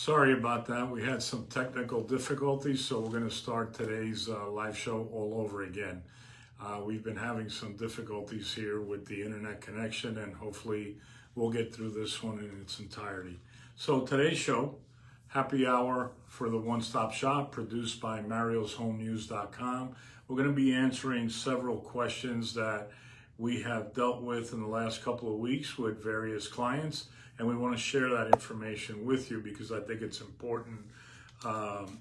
Sorry about that. We had some technical difficulties, so we're going to start today's live show all over again. We've been having some difficulties here with the internet connection, and hopefully we'll get through this one in its entirety. So today's show, happy hour for the one-stop shop, produced by marioshomenews.com. We're going to be answering several questions that we have dealt with in the last couple of weeks with various clients, and we want to share that information with you because I think it's important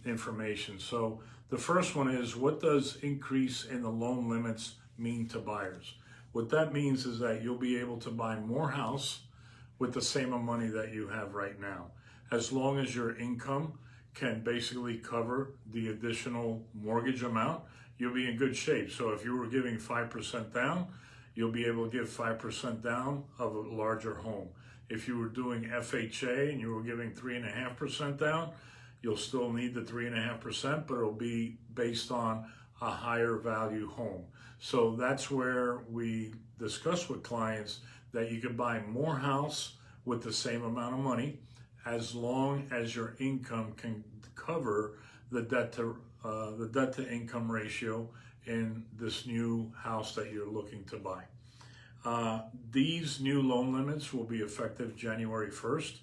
information. So the first one is, what does increase in the loan limits mean to buyers? What that means is that you'll be able to buy more house with the same amount of money that you have right now, as long as your income can basically cover the additional mortgage amount. You'll be in good shape. So if you were giving 5% down, you'll be able to give 5% down of a larger home. If you were doing FHA and you were giving 3.5% down, you'll still need the 3.5%, but it'll be based on a higher value home. So that's where we discuss with clients that you can buy more house with the same amount of money, as long as your income can cover the debt to income ratio in this new house that you're looking to buy. These new loan limits will be effective January 1st.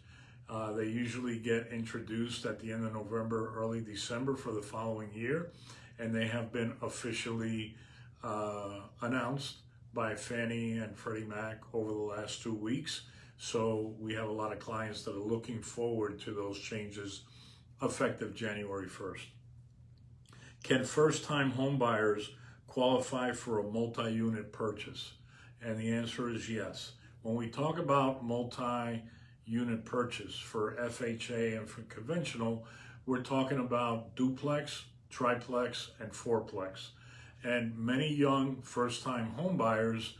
They usually get introduced at the end of November, early December for the following year, and they have been officially announced by Fannie and Freddie Mac over the last 2 weeks. So we have a lot of clients that are looking forward to those changes effective January 1st. Can first-time home buyers qualify for a multi-unit purchase? And the answer is yes. When we talk about multi-unit purchase for FHA and for conventional, we're talking about duplex, triplex, and fourplex. And many young first-time home buyers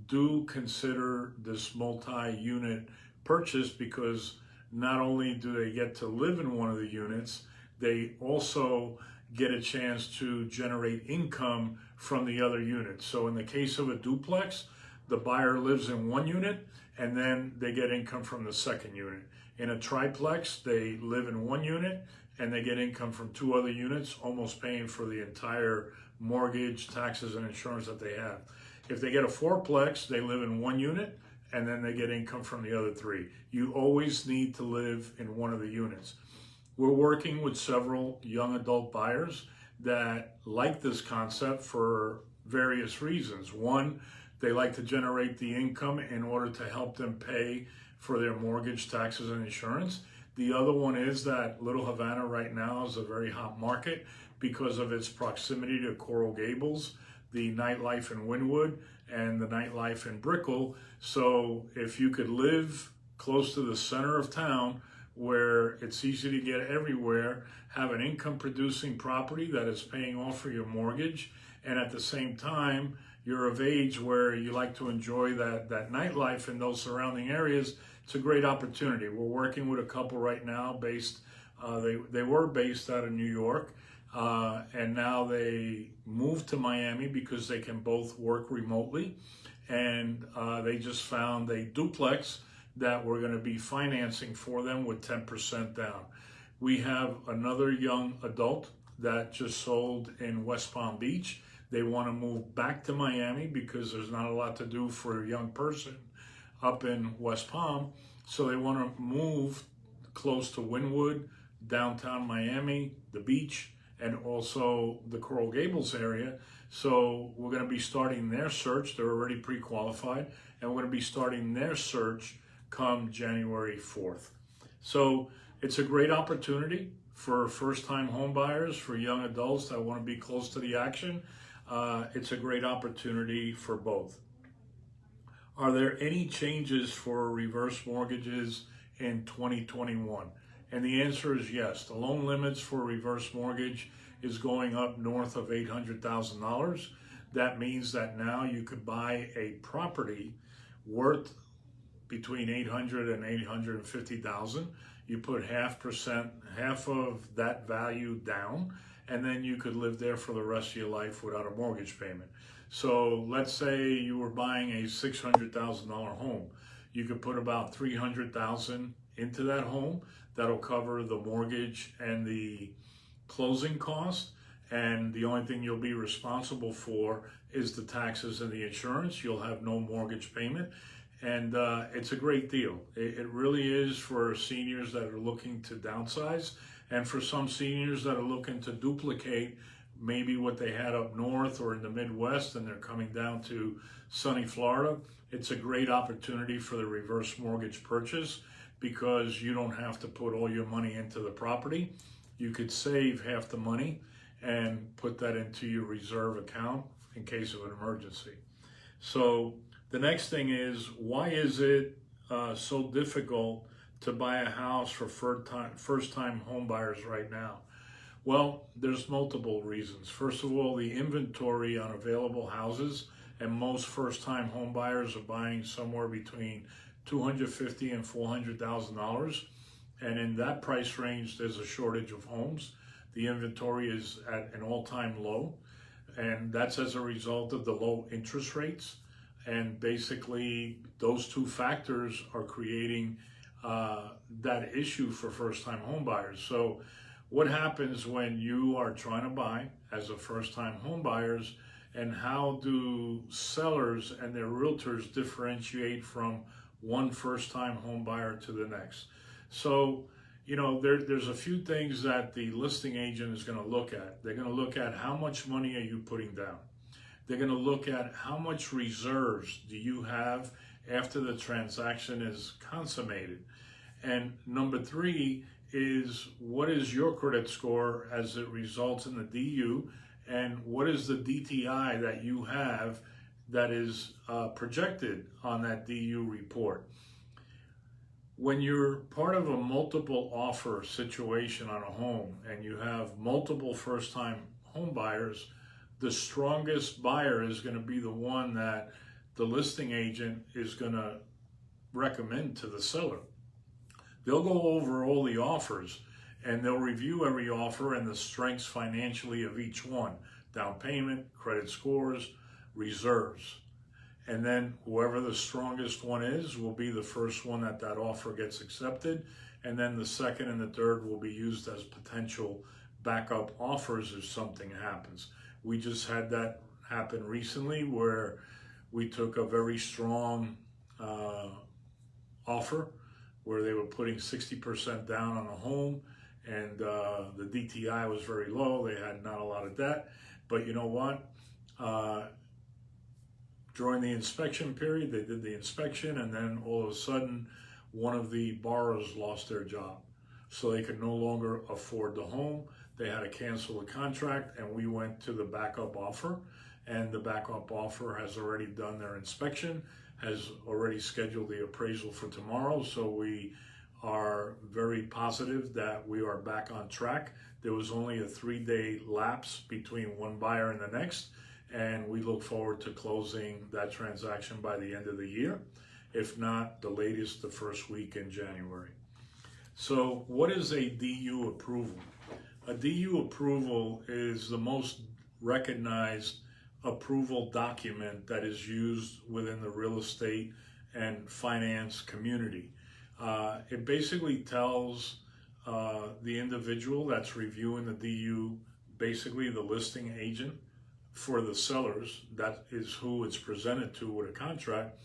do consider this multi-unit purchase because not only do they get to live in one of the units, they also get a chance to generate income from the other units. So in the case of a duplex, the buyer lives in one unit and then they get income from the second unit. In a triplex, they live in one unit and they get income from two other units, almost paying for the entire mortgage, taxes, and insurance that they have. If they get a fourplex, they live in one unit and then they get income from the other three. You always need to live in one of the units. We're working with several young adult buyers that like this concept for various reasons. One, they like to generate the income in order to help them pay for their mortgage, taxes, and insurance. The other one is that Little Havana right now is a very hot market because of its proximity to Coral Gables, the nightlife in Wynwood, and the nightlife in Brickell. So if you could live close to the center of town where it's easy to get everywhere, have an income producing property that is paying off for your mortgage, and at the same time, you're of age where you like to enjoy that nightlife in those surrounding areas, it's a great opportunity. We're working with a couple right now based, they were based out of New York, and now they moved to Miami because they can both work remotely. And they just found a duplex that we're going to be financing for them with 10% down. We have another young adult that just sold in West Palm Beach. They want to move back to Miami because there's not a lot to do for a young person up in West Palm. So they want to move close to Wynwood, downtown Miami, the beach, and also the Coral Gables area. So we're going to be starting their search. They're already pre-qualified, and we're going to be starting their search come January 4th. So it's a great opportunity for first-time home buyers, for young adults that want to be close to the action. It's a great opportunity for both. Are there any changes for reverse mortgages in 2021? And the answer is yes. The loan limits for reverse mortgage is going up north of $800,000. That means that now you could buy a property worth between $800,000 and $850,000. You put half of that value down, and then you could live there for the rest of your life without a mortgage payment. So let's say you were buying a $600,000 home. You could put about $300,000 into that home. That'll cover the mortgage and the closing cost. And the only thing you'll be responsible for is the taxes and the insurance. You'll have no mortgage payment. And it's a great deal. It really is for seniors that are looking to downsize, and for some seniors that are looking to duplicate maybe what they had up north or in the Midwest and they're coming down to sunny Florida. It's a great opportunity for the reverse mortgage purchase because you don't have to put all your money into the property. You could save half the money and put that into your reserve account in case of an emergency. So the next thing is, why is it so difficult to buy a house for first-time home buyers right now? Well, there's multiple reasons. First of all, the inventory on available houses, and most first-time home buyers are buying somewhere between $250,000 and $400,000. And in that price range, there's a shortage of homes. The inventory is at an all-time low, and that's as a result of the low interest rates. And basically, those two factors are creating that issue for first-time home buyers. So what happens when you are trying to buy as a first-time home buyers, and how do sellers and their realtors differentiate from one first-time home buyer to the next? So, you know, there's a few things that the listing agent is going to look at. They're going to look at how much money are you putting down. They're going to look at how much reserves do you have after the transaction is consummated. And number three is, what is your credit score as it results in the DU, and what is the DTI that you have that is projected on that DU report. When you're part of a multiple offer situation on a home and you have multiple first-time home buyers, the strongest buyer is going to be the one that the listing agent is going to recommend to the seller. They'll go over all the offers and they'll review every offer and the strengths financially of each one: down payment, credit scores, reserves. And then whoever the strongest one is will be the first one that offer gets accepted. And then the second and the third will be used as potential backup offers if something happens. We just had that happen recently where we took a very strong offer where they were putting 60% down on a home, and the DTI was very low. They had not a lot of debt. But you know what? During the inspection period, they did the inspection, and then all of a sudden, one of the borrowers lost their job. So they could no longer afford the home. They had to cancel the contract, and we went to the backup offer. And the backup offer has already done their inspection, has already scheduled the appraisal for tomorrow. So we are very positive that we are back on track. There was only a 3-day lapse between one buyer and the next. And we look forward to closing that transaction by the end of the year, if not the latest, the first week in January. So what is a DU approval? A DU approval is the most recognized approval document that is used within the real estate and finance community. It basically tells the individual that's reviewing the DU, basically the listing agent, for the sellers, that is who it's presented to with a contract.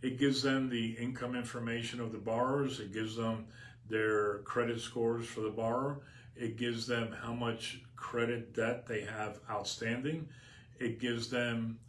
It gives them the income information of the borrowers. It gives them their credit scores for the borrower. It gives them how much credit debt they have outstanding. It gives them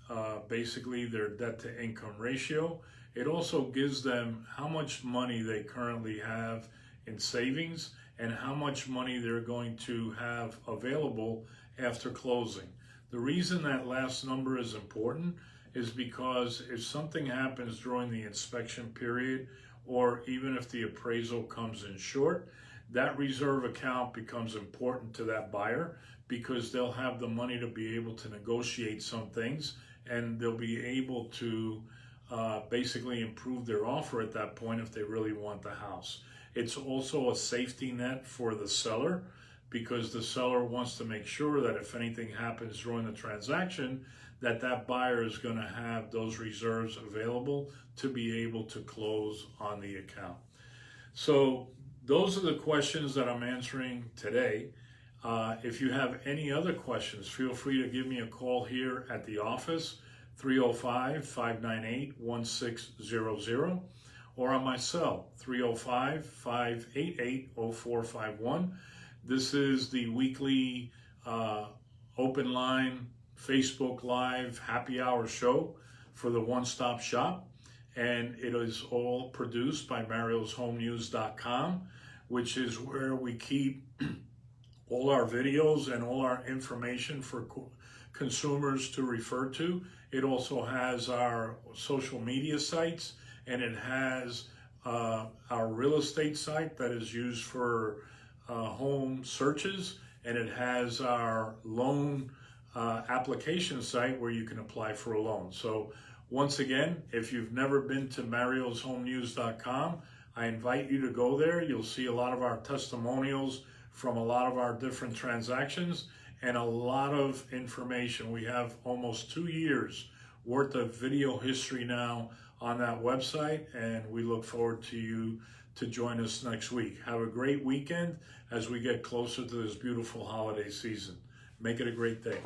basically their debt to income ratio. It also gives them how much money they currently have in savings and how much money they're going to have available after closing. The reason that last number is important is because if something happens during the inspection period, or even if the appraisal comes in short, that reserve account becomes important to that buyer because they'll have the money to be able to negotiate some things, and they'll be able to basically improve their offer at that point if they really want the house. It's also a safety net for the seller, because the seller wants to make sure that if anything happens during the transaction, that buyer is going to have those reserves available to be able to close on the account. So those are the questions that I'm answering today. If you have any other questions, feel free to give me a call here at the office, 305-598-1600, or on my cell, 305-588-0451. This is the weekly open line Facebook Live happy hour show for the One Stop Shop. And it is all produced by marioshomenews.com, which is where we keep all our videos and all our information for consumers to refer to. It also has our social media sites, and it has our real estate site that is used for home searches, and it has our loan application site where you can apply for a loan. So once again, if you've never been to marioshomenews.com, I invite you to go there. You'll see a lot of our testimonials from a lot of our different transactions and a lot of information. We have almost 2 years worth of video history now on that website, and we look forward to you to join us next week. Have a great weekend as we get closer to this beautiful holiday season. Make it a great day.